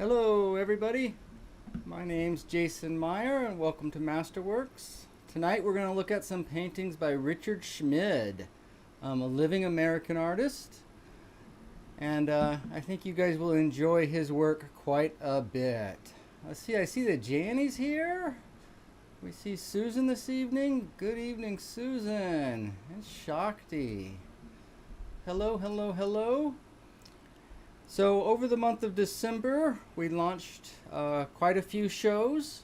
Hello everybody, my name's Jason Meyer and welcome to MasterWorks. Tonight we're going to look at some paintings by Richard Schmid, a living American artist, and I think you guys will enjoy his work quite a bit. Let's see, I see that Janny's here. We see Susan this evening. Good evening, Susan. And Shakti. Hello, hello, hello. So over the month of December, we launched quite a few shows.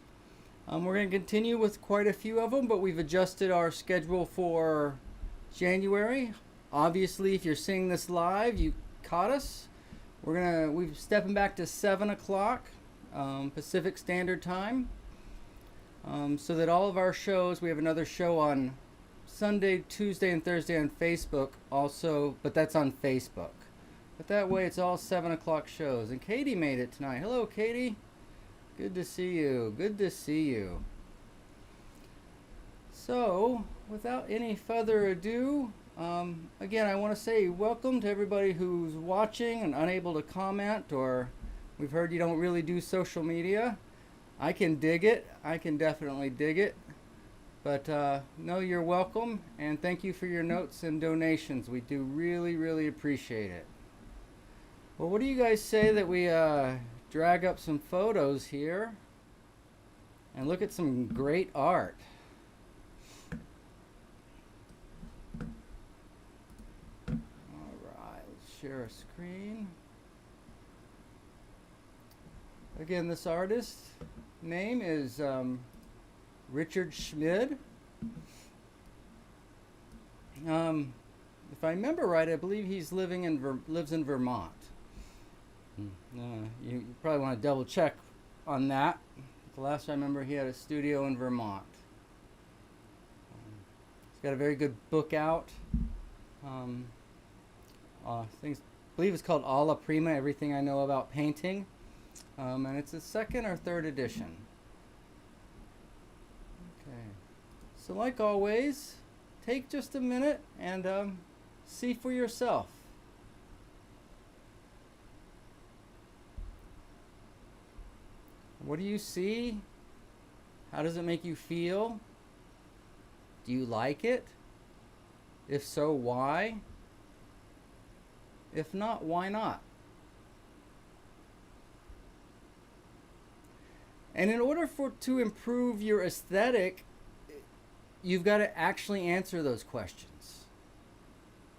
We're going to continue with quite a few of them, but we've adjusted our schedule for January. Obviously, if you're seeing this live, you caught us. We're stepping back to 7 o'clock Pacific Standard Time, so that all of our shows, we have another show on Sunday, Tuesday, and Thursday on Facebook also, but that's on Facebook. But that way it's all 7 o'clock shows. And Katie made it tonight. Hello, Katie. Good to see you. Good to see you. So, without any further ado, again, I want to say welcome to everybody who's watching and unable to comment, or we've heard you don't really do social media. I can dig it. I can definitely dig it. But no, you're welcome, and thank you for your notes and donations. We do really, really appreciate it. Well, what do you guys say that we drag up some photos here and look at some great art? Alright, let's share a screen. Again, this artist name is Richard Schmid. If I remember right, I believe he's lives in Vermont. You probably want to double check on that. The last time I remember, he had a studio in Vermont. He's got a very good book out. I believe it's called Alla Prima, Everything I Know About Painting. And it's the second or third edition. Okay. So like always, take just a minute and see for yourself. What do you see? How does it make you feel? Do you like it? If so, why? If not, why not? And in order to improve your aesthetic, you've got to actually answer those questions.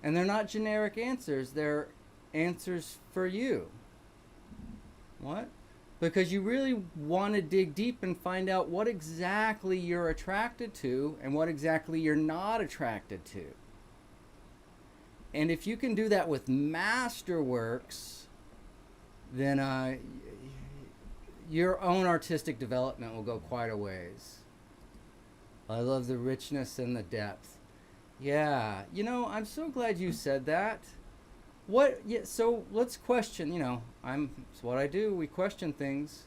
And they're not generic answers, they're answers for you. What? Because you really want to dig deep and find out what exactly you're attracted to and what exactly you're not attracted to. And if you can do that with MasterWorks, then your own artistic development will go quite a ways. I love the richness and the depth. Yeah, you know, I'm so glad you said that. So let's question, it's what I do, we question things.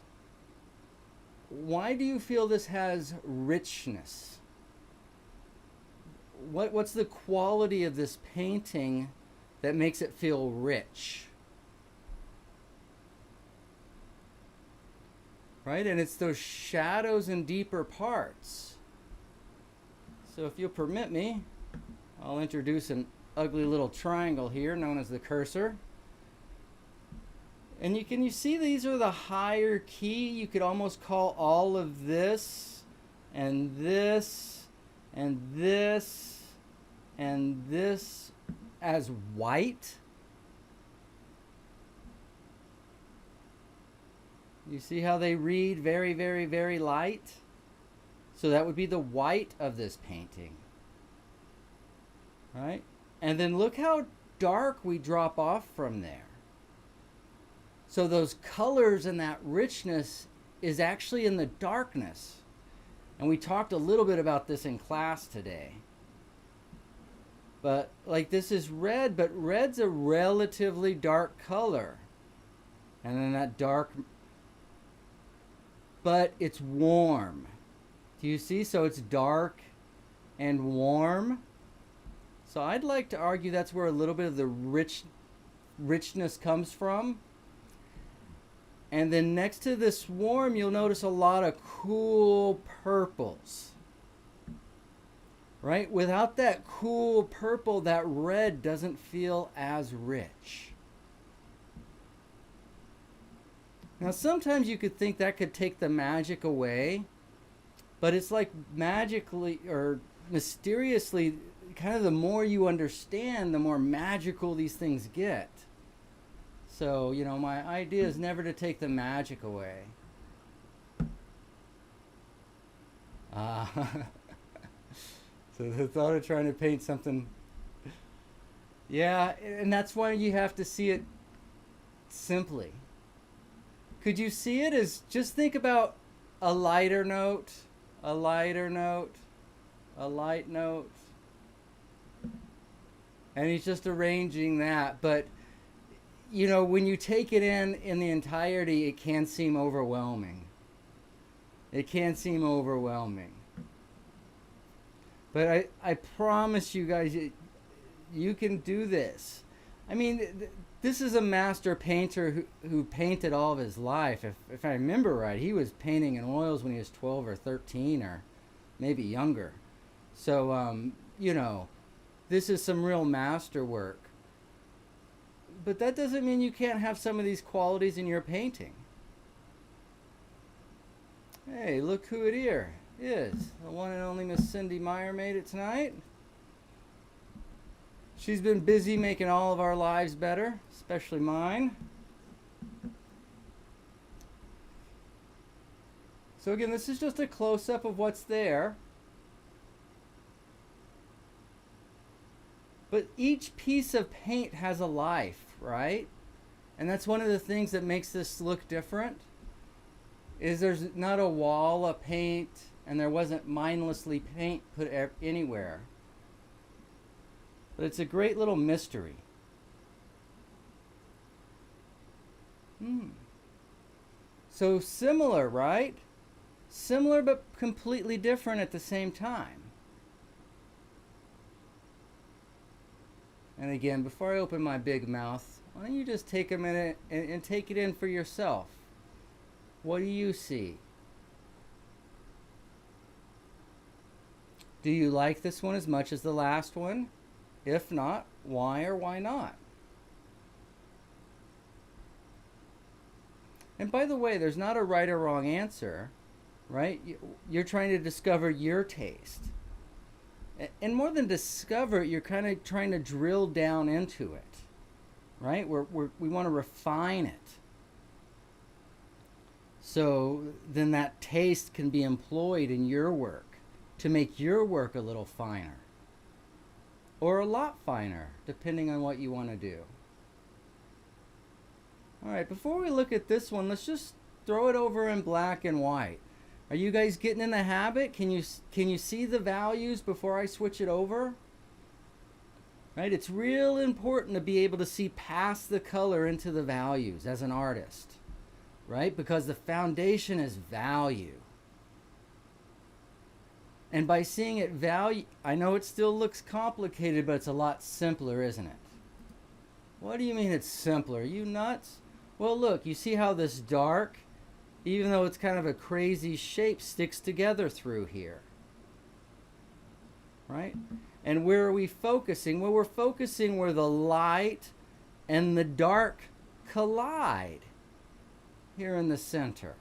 Why do you feel this has richness? What's the quality of this painting that makes it feel rich? Right? And it's those shadows and deeper parts. So if you'll permit me, I'll introduce an ugly little triangle here known as the cursor. And you see these are the higher key. You could almost call all of this and this and this and this as white. You see how they read very, very, very light? So that would be the white of this painting. Right? And then look how dark we drop off from there. So those colors and that richness is actually in the darkness. And we talked a little bit about this in class today. But like this is red, but red's a relatively dark color. And then that dark, but it's warm. Do you see? So it's dark and warm. So I'd like to argue that's where a little bit of the richness comes from. And then next to the swarm, you'll notice a lot of cool purples. Right? Without that cool purple, that red doesn't feel as rich. Now, sometimes you could think that could take the magic away, but it's like magically or mysteriously, kind of the more you understand, the more magical these things get. So, you know, my idea is never to take the magic away. So the thought of trying to paint something, yeah, and that's why you have to see it simply. Could you see it as, just think about a lighter note, a lighter note, a light note, and he's just arranging that. But you know, when you take it in the entirety, it can seem overwhelming. It can seem overwhelming. But I promise you guys, you can do this. I mean, this is a master painter who painted all of his life. If I remember right, he was painting in oils when he was 12 or 13 or maybe younger. So, you know, this is some real master work. But that doesn't mean you can't have some of these qualities in your painting. Hey, look who it is. The one and only Miss Cindy Meyer made it tonight. She's been busy making all of our lives better, especially mine. So again, this is just a close-up of what's there. But each piece of paint has a life, right? And that's one of the things that makes this look different, is there's not a wall of paint, and there wasn't mindlessly paint put anywhere. But it's a great little mystery. So similar, right? Similar but completely different at the same time. And again, before I open my big mouth, why don't you just take a minute and take it in for yourself? What do you see? Do you like this one as much as the last one? If not, why or why not? And by the way, there's not a right or wrong answer, right? You're trying to discover your taste. And more than discover it, you're kind of trying to drill down into it, right? We want to refine it. So then that taste can be employed in your work to make your work a little finer. Or a lot finer, depending on what you want to do. Alright, before we look at this one, let's just throw it over in black and white. Are you guys getting in the habit? Can you see the values before I switch it over? Right? It's real important to be able to see past the color into the values as an artist. Right? Because the foundation is value. And by seeing it value, I know it still looks complicated, but it's a lot simpler, isn't it? What do you mean it's simpler? Are you nuts? Well, look, you see how this dark, even though it's kind of a crazy shape, sticks together through here. Right? And where are we focusing? Well, we're focusing where the light and the dark collide. Here in the center.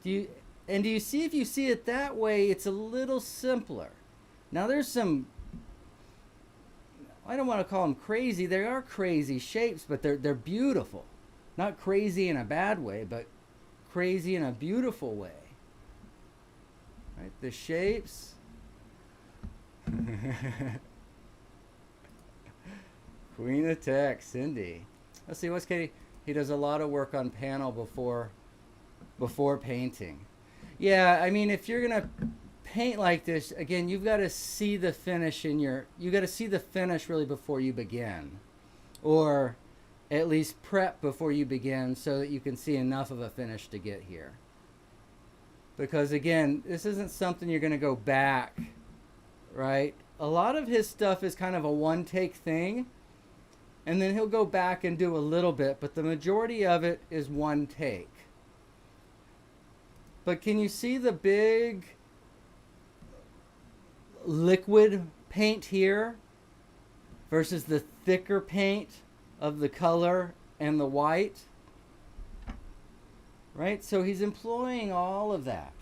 Do you see, if you see it that way, it's a little simpler. Now there's some, I don't want to call them crazy, they are crazy shapes, but they're beautiful. Not crazy in a bad way, but crazy in a beautiful way. Right? The shapes. Queen of Tech, Cindy. Let's see, what's Katie? He does a lot of work on panel before painting. Yeah, I mean, if you're gonna paint like this, again, you've got to see the finish you got to see the finish really before you begin, or at least prep before you begin, so that you can see enough of a finish to get here. Because again, this isn't something you're gonna go back, right? A lot of his stuff is kind of a one-take thing. and then he'll go back and do a little bit, but the majority of it is one take. But can you see the big liquid paint here versus the thicker paint of the color and the white? Right? So he's employing all of that.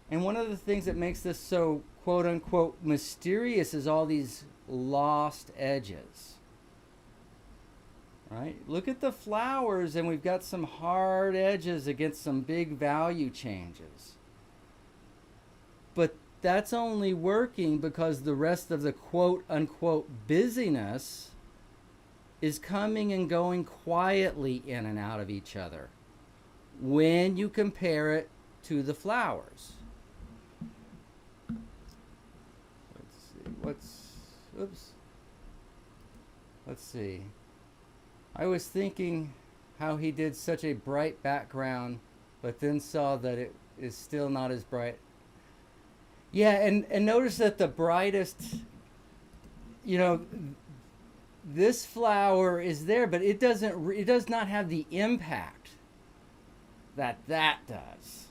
And one of the things that makes this so quote unquote mysterious is all these lost edges. Right? Look at the flowers, and we've got some hard edges against some big value changes. But that's only working because the rest of the quote unquote busyness is coming and going quietly in and out of each other when you compare it to the flowers. Let's see. I was thinking how he did such a bright background, but then saw that it is still not as bright. Yeah, and notice that the brightest, you know, this flower is there, but it does not have the impact that does.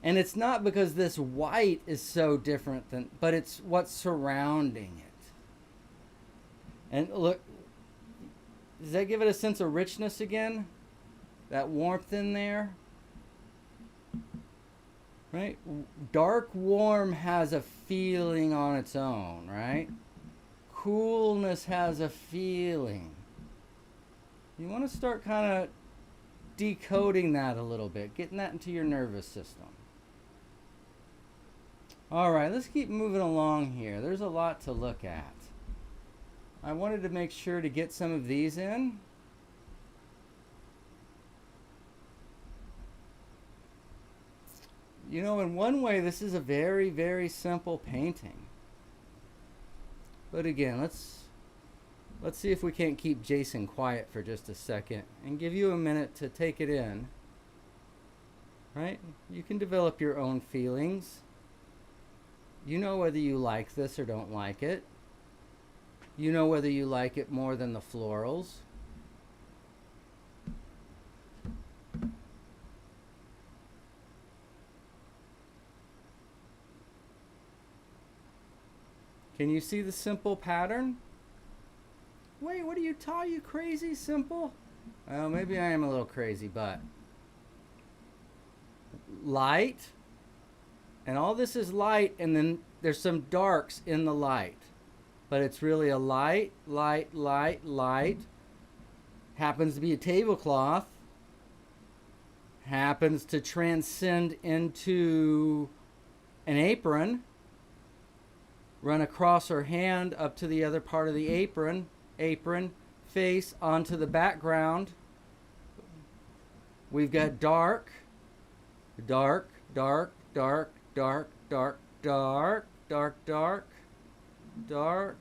And it's not because this white is so different but it's what's surrounding it. And look, does that give it a sense of richness again? That warmth in there? Right? Dark warm has a feeling on its own, right? Coolness has a feeling. You want to start kind of decoding that a little bit, getting that into your nervous system. All right, let's keep moving along here. There's a lot to look at. I wanted to make sure to get some of these in. You know, in one way, this is a very, very simple painting. But again, let's see if we can't keep Jason quiet for just a second and give you a minute to take it in. Right? You can develop your own feelings. You know whether you like this or don't like it. You know whether you like it more than the florals. Can you see the simple pattern? Wait, what are you crazy, Simple? Well, maybe I am a little crazy, but light, and all this is light, and then there's some darks in the light. But it's really a light, light, light, light. Happens to be a tablecloth. Happens to transcend into an apron. Run across her hand up to the other part of the apron. Apron, face onto the background. We've got dark, dark, dark, dark, dark, dark, dark, dark, dark, dark.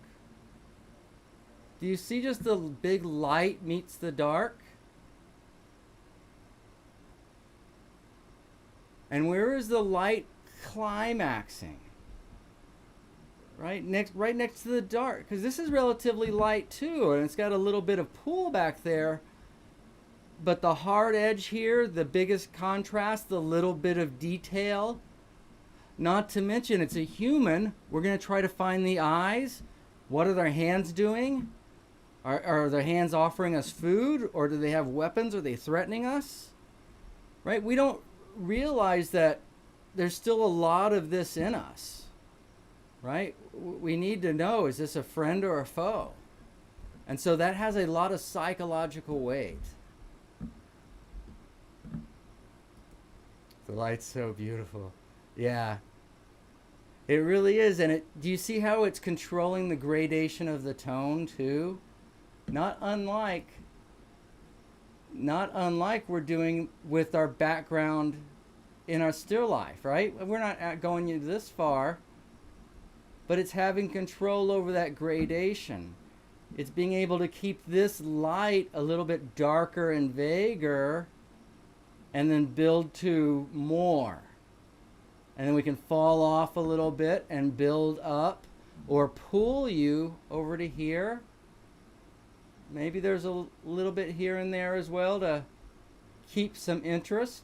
Do you see just the big light meets the dark? And where is the light climaxing? Right next to the dark, because this is relatively light too, and it's got a little bit of pull back there. But the hard edge here, the biggest contrast, the little bit of detail. Not to mention, it's a human. We're going to try to find the eyes. What are their hands doing? Are their hands offering us food? Or do they have weapons? Are they threatening us? Right? We don't realize that there's still a lot of this in us. Right? We need to know, is this a friend or a foe? And so that has a lot of psychological weight. The light's so beautiful. Yeah. It really is. And do you see how it's controlling the gradation of the tone too? Not unlike we're doing with our background in our still life, right? We're not going this far, but it's having control over that gradation. It's being able to keep this light a little bit darker and vaguer, and then build to more. And then we can fall off a little bit and build up, or pull you over to here. Maybe there's a little bit here and there as well to keep some interest.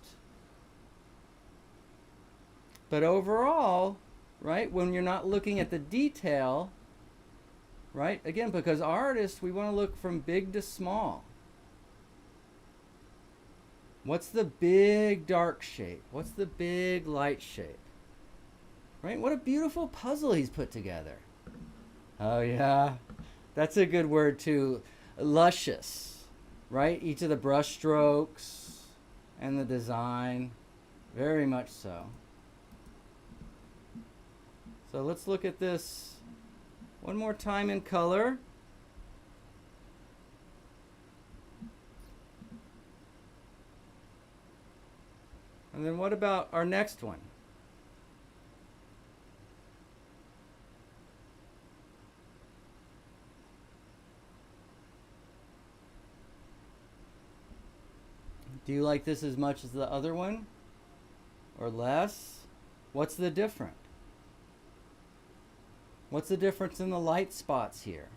But overall, right, when you're not looking at the detail, right, again, because artists, we want to look from big to small. What's the big dark shape? What's the big light shape? Right? What a beautiful puzzle he's put together. Oh, yeah. That's a good word, too. Luscious, right? Each of the brush strokes and the design. Very much so. So let's look at this one more time in color. And then what about our next one? Do you like this as much as the other one? Or less? What's the difference? What's the difference in the light spots here?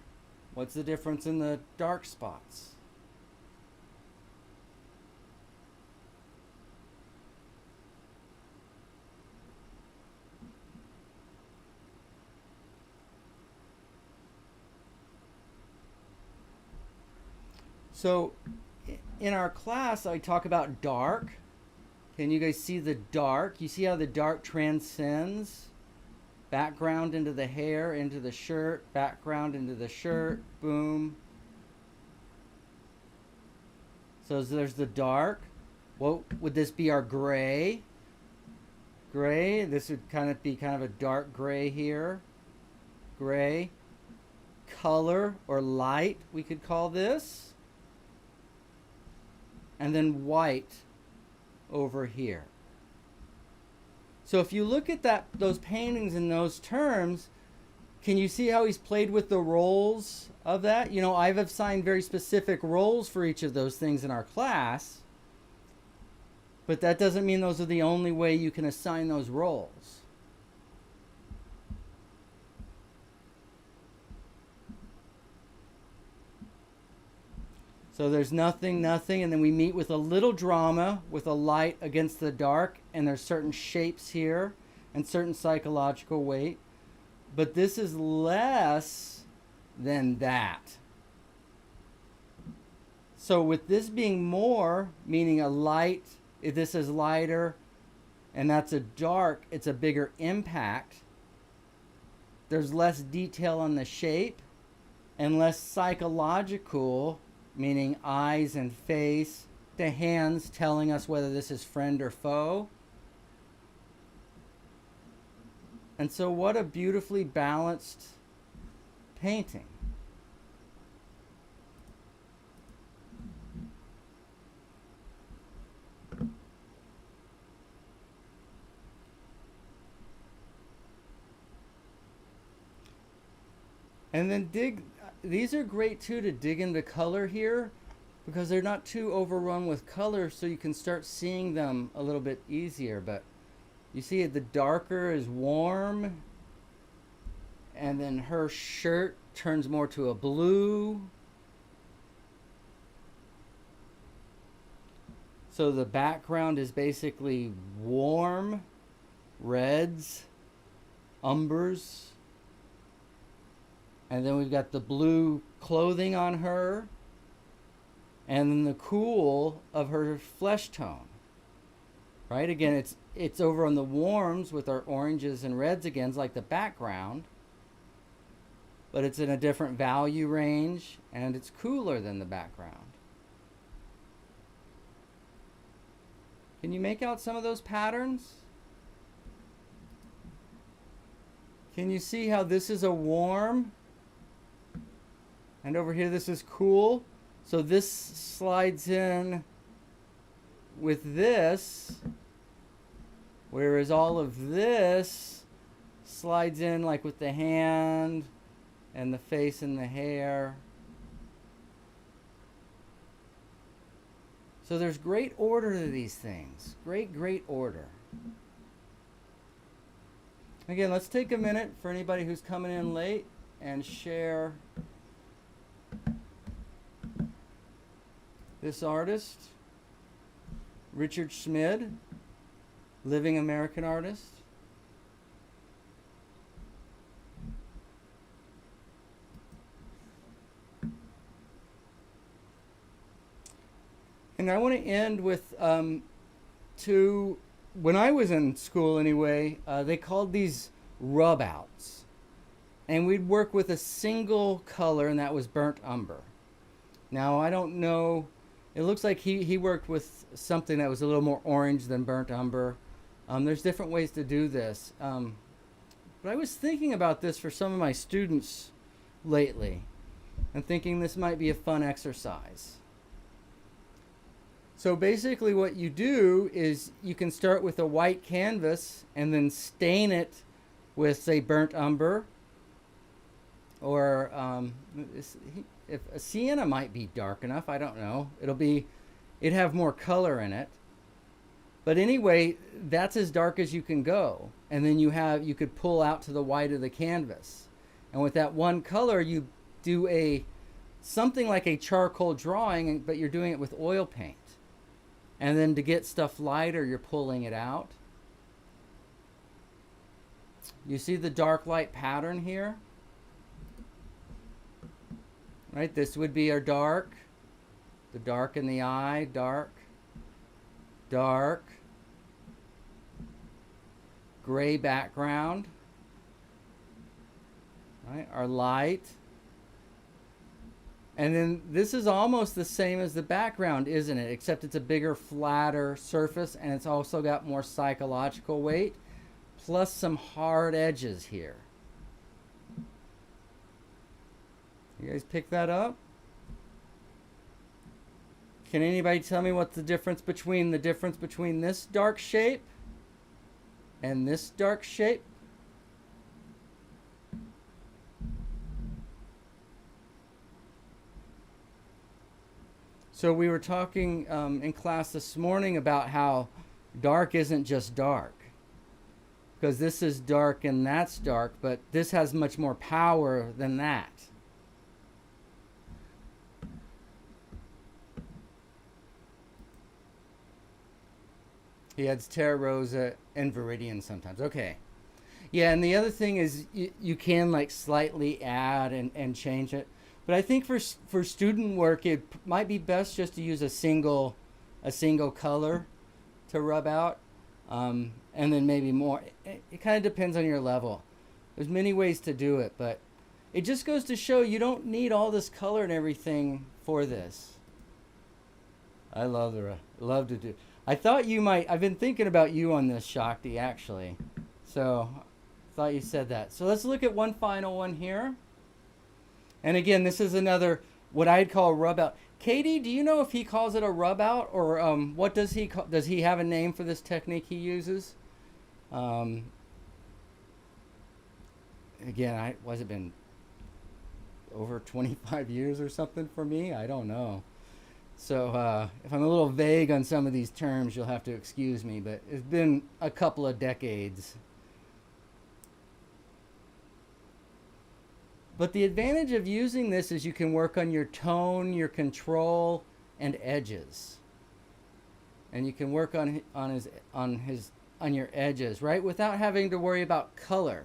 What's the difference in the dark spots? So in our class, I talk about dark. Can you guys see the dark? You see how the dark transcends? Background into the hair, into the shirt, background into the shirt, boom. So there's the dark. What would this be? Our gray. Gray, this would be kind of a dark gray here. Gray. Color or light, we could call this. And then white over here. So if you look at those paintings in those terms, can you see how he's played with the roles of that? You know, I've assigned very specific roles for each of those things in our class, but that doesn't mean those are the only way you can assign those roles. So there's nothing, and then we meet with a little drama with a light against the dark, and there's certain shapes here and certain psychological weight. But this is less than that. So with this being more, meaning a light, if this is lighter and that's a dark, it's a bigger impact. There's less detail on the shape and less psychological, meaning eyes and face, the hands telling us whether this is friend or foe. And so what a beautifully balanced painting. And then these are great too to dig into color here because they're not too overrun with color, so you can start seeing them a little bit easier. But you see the darker is warm, and then her shirt turns more to a blue. So the background is basically warm reds, umbers. And then we've got the blue clothing on her, and then the cool of her flesh tone. Right? Again, it's over on the warms with our oranges and reds again, like the background. But it's in a different value range, and it's cooler than the background. Can you make out some of those patterns? Can you see how this is a warm? And over here, this is cool. So this slides in with this, whereas all of this slides in like with the hand and the face and the hair. So there's great order to these things. Great order. Again, let's take a minute for anybody who's coming in late and share this artist, Richard Schmid, living American artist. And I want to end with when I was in school anyway, they called these rub outs. And we'd work with a single color, and that was burnt umber. Now, I don't know, it looks like he worked with something that was a little more orange than burnt umber. There's different ways to do this. But I was thinking about this for some of my students lately, and thinking this might be a fun exercise. So basically what you do is you can start with a white canvas and then stain it with, say, burnt umber, or if a sienna might be dark enough, I don't know. It'd have more color in it. But anyway, that's as dark as you can go. And then you could pull out to the white of the canvas. And with that one color, you do something like a charcoal drawing, but you're doing it with oil paint. And then to get stuff lighter, you're pulling it out. You see the dark light pattern here? Right, this would be our dark. The dark in the eye, dark, dark. Gray background. Right, our light. And then this is almost the same as the background, isn't it? Except it's a bigger, flatter surface, and it's also got more psychological weight, plus some hard edges here. You guys pick that up? Can anybody tell me what's the difference between this dark shape and this dark shape? So we were talking in class this morning about how dark isn't just dark. Because this is dark and that's dark, but this has much more power than that. He adds Terra Rosa and Viridian sometimes. Okay. Yeah, and the other thing is you can like slightly add and change it. But I think for student work, it might be best just to use a single color to rub out, and then maybe more. It kind of depends on your level. There's many ways to do it, but it just goes to show you don't need all this color and everything for this. I love to do. I thought you might. I've been thinking about you on this, Shakti, actually. So I thought you said that. So let's look at one final one here. And again, this is another, what I'd call a rub out. Katie, do you know if he calls it a rub out, or what does he call, does he have a name for this technique he uses? Again, has it been over 25 years or something for me? I don't know. So if I'm a little vague on some of these terms, you'll have to excuse me, but it's been a couple of decades. But the advantage of using this is you can work on your tone, your control, and edges. And you can work on your edges, right? Without having to worry about color.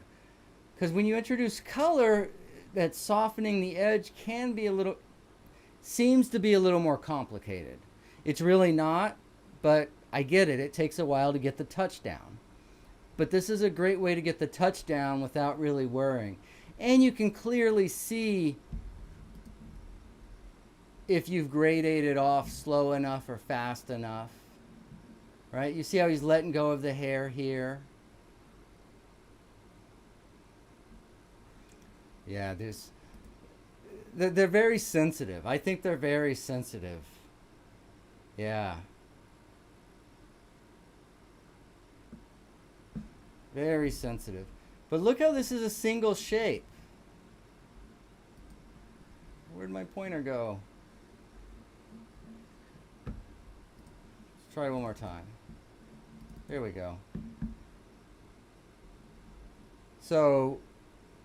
Because when you introduce color, that softening the edge seems to be a little more complicated. It's really not, but I get it. It takes a while to get the touch down. But this is a great way to get the touch down without really worrying. And you can clearly see if you've gradated off slow enough or fast enough. Right? You see how he's letting go of the hair here? Yeah, they're very sensitive. I think they're very sensitive. Yeah. Very sensitive. But look how this is a single shape. Where'd my pointer go? Let's try one more time. There we go. So,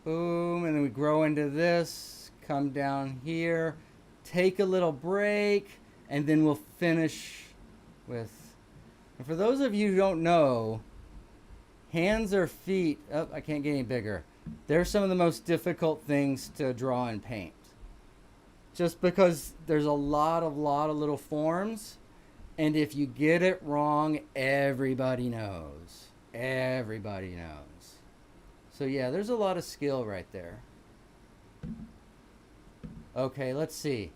boom, and then we grow into this, come down here, take a little break, and then we'll finish with, and for those of you who don't know, hands or feet, oh, I can't get any bigger. They're some of the most difficult things to draw and paint. Just because there's a lot of little forms, and if you get it wrong, everybody knows. Everybody knows. So yeah, there's a lot of skill right there. Okay, let's see.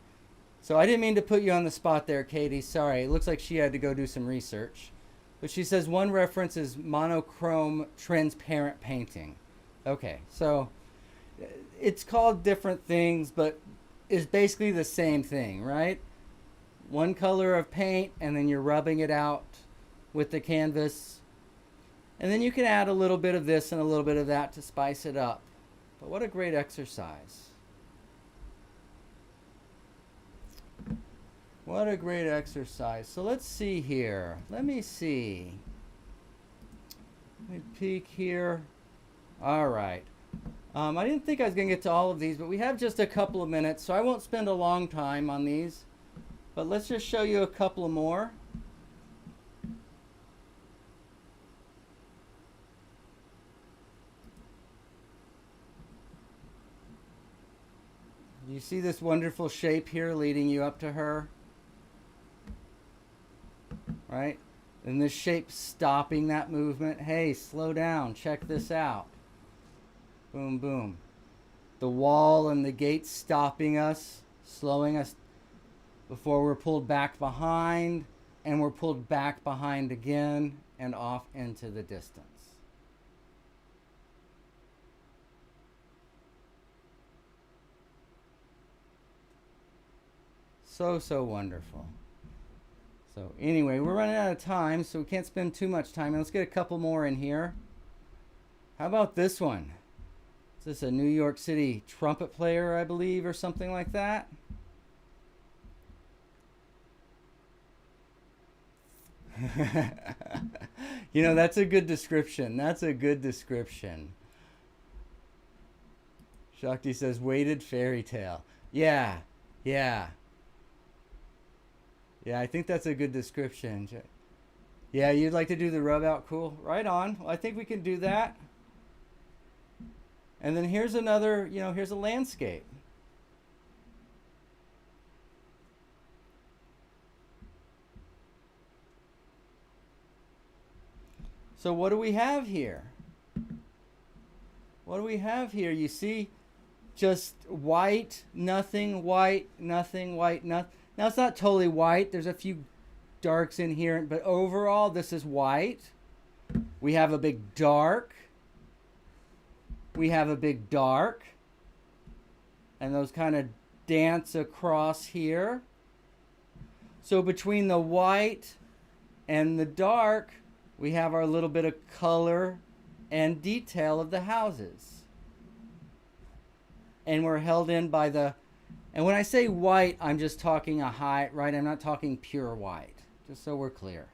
So I didn't mean to put you on the spot there, Katie. Sorry. It looks like she had to go do some research. But she says one reference is monochrome transparent painting. Okay, so it's called different things, but it's basically the same thing, right? One color of paint, and then you're rubbing it out with the canvas. And then you can add a little bit of this and a little bit of that to spice it up. But what a great exercise. What a great exercise. So let's see here. Let me see. Let me peek here. All right. I didn't think I was going to get to all of these, but we have just a couple of minutes, so I won't spend a long time on these. But let's just show you a couple more. You see this wonderful shape here leading you up to her? Right? And this shape stopping that movement. Hey, slow down. Check this out. Boom, boom. The wall and the gate stopping us, slowing us before we're pulled back behind, and we're pulled back behind again and off into the distance. So wonderful. So anyway, we're running out of time, so we can't spend too much time. Let's get a couple more in here. How about this one? Is this a New York City trumpet player, I believe, or something like that? You know, that's a good description. That's a good description. Shakti says, weighted fairy tale. Yeah, yeah. Yeah, I think that's a good description. Yeah, you'd like to do the rub out? Cool. Right on. Well, I think we can do that. And then here's another, you know, here's a landscape. So what do we have here? What do we have here? You see just white, nothing, white, nothing, white, nothing. Now it's not totally white. There's a few darks in here, but overall this is white. We have a big dark. We have a big dark. And those kind of dance across here. So between the white and the dark, we have our little bit of color and detail of the houses. And we're held in by the, and when I say white, I'm just talking a high, right? I'm not talking pure white, just so we're clear.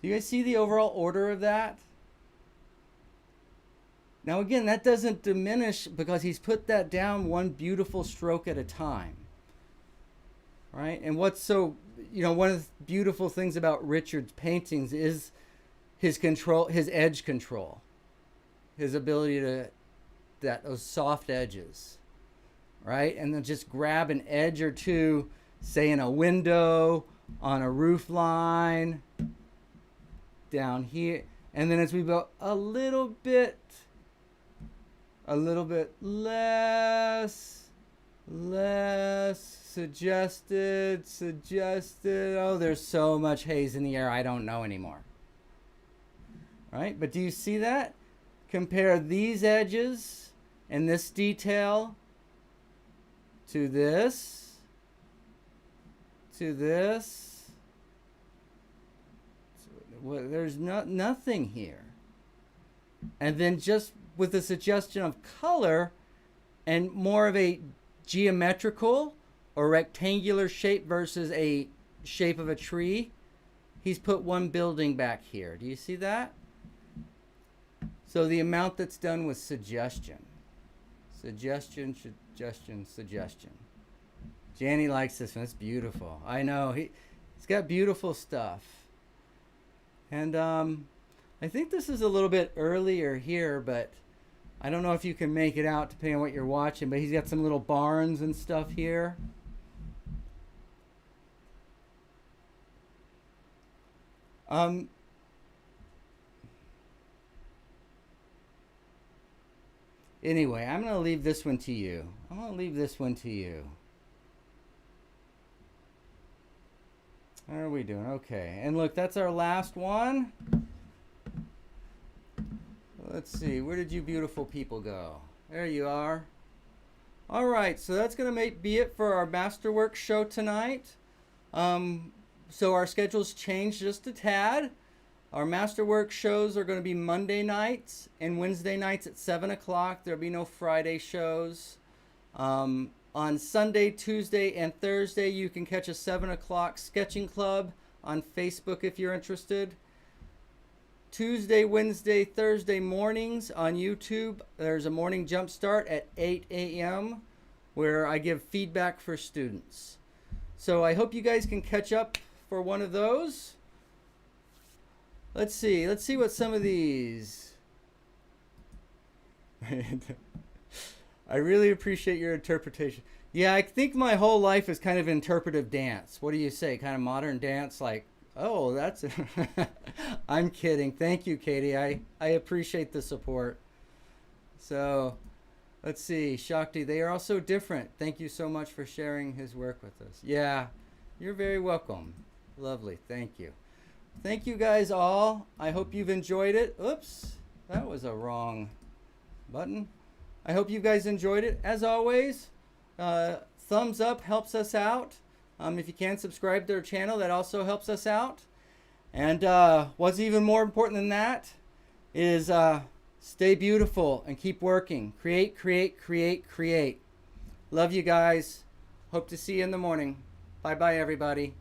Do you guys see the overall order of that? Now again, that doesn't diminish because he's put that down one beautiful stroke at a time. Right? And what's so, you know, one of the beautiful things about Richard's paintings is his control, his edge control, his ability to, those soft edges, right? And then just grab an edge or two, say in a window, on a roof line, down here. And then as we go a little bit less suggested. Oh, there's so much haze in the air, I don't know anymore. Right? But do you see that? Compare these edges and this detail to this, Well, there's nothing here. And then just with the suggestion of color and more of a geometrical or rectangular shape versus a shape of a tree, he's put one building back here. Do you see that? So the amount that's done with suggestion. Suggestion. Janny likes this one. It's beautiful. I know. He's got beautiful stuff. And I think this is a little bit earlier here, but I don't know if you can make it out depending on what you're watching, but he's got some little barns and stuff here. Anyway, I'm going to leave this one to you. I'm going to leave this one to you. How are we doing? Okay. And look, that's our last one. Let's see. Where did you beautiful people go? There you are. All right. So that's going to be it for our MasterWorks show tonight. So our schedule's changed just a tad. Our MasterWorks shows are going to be Monday nights and Wednesday nights at 7 o'clock. There'll be no Friday shows. On Sunday, Tuesday, and Thursday, you can catch a 7 o'clock sketching club on Facebook if you're interested. Tuesday, Wednesday, Thursday mornings on YouTube, there's a morning jump start at 8 a.m. where I give feedback for students. So I hope you guys can catch up for one of those. Let's see what some of these. I really appreciate your interpretation. Yeah, I think my whole life is kind of interpretive dance. What do you say? Kind of modern dance, like, oh, that's. I'm kidding. Thank you, Katie. I appreciate the support. So, let's see. Shakti, they are all so different. Thank you so much for sharing his work with us. Yeah, you're very welcome. Lovely. Thank you. Thank you guys all. I hope you've enjoyed it. Oops, that was a wrong button. I hope you guys enjoyed it. As always, thumbs up helps us out. If you can, subscribe to our channel. That also helps us out. And what's even more important than that is stay beautiful and keep working. Create, create, create, create. Love you guys. Hope to see you in the morning. Bye-bye, everybody.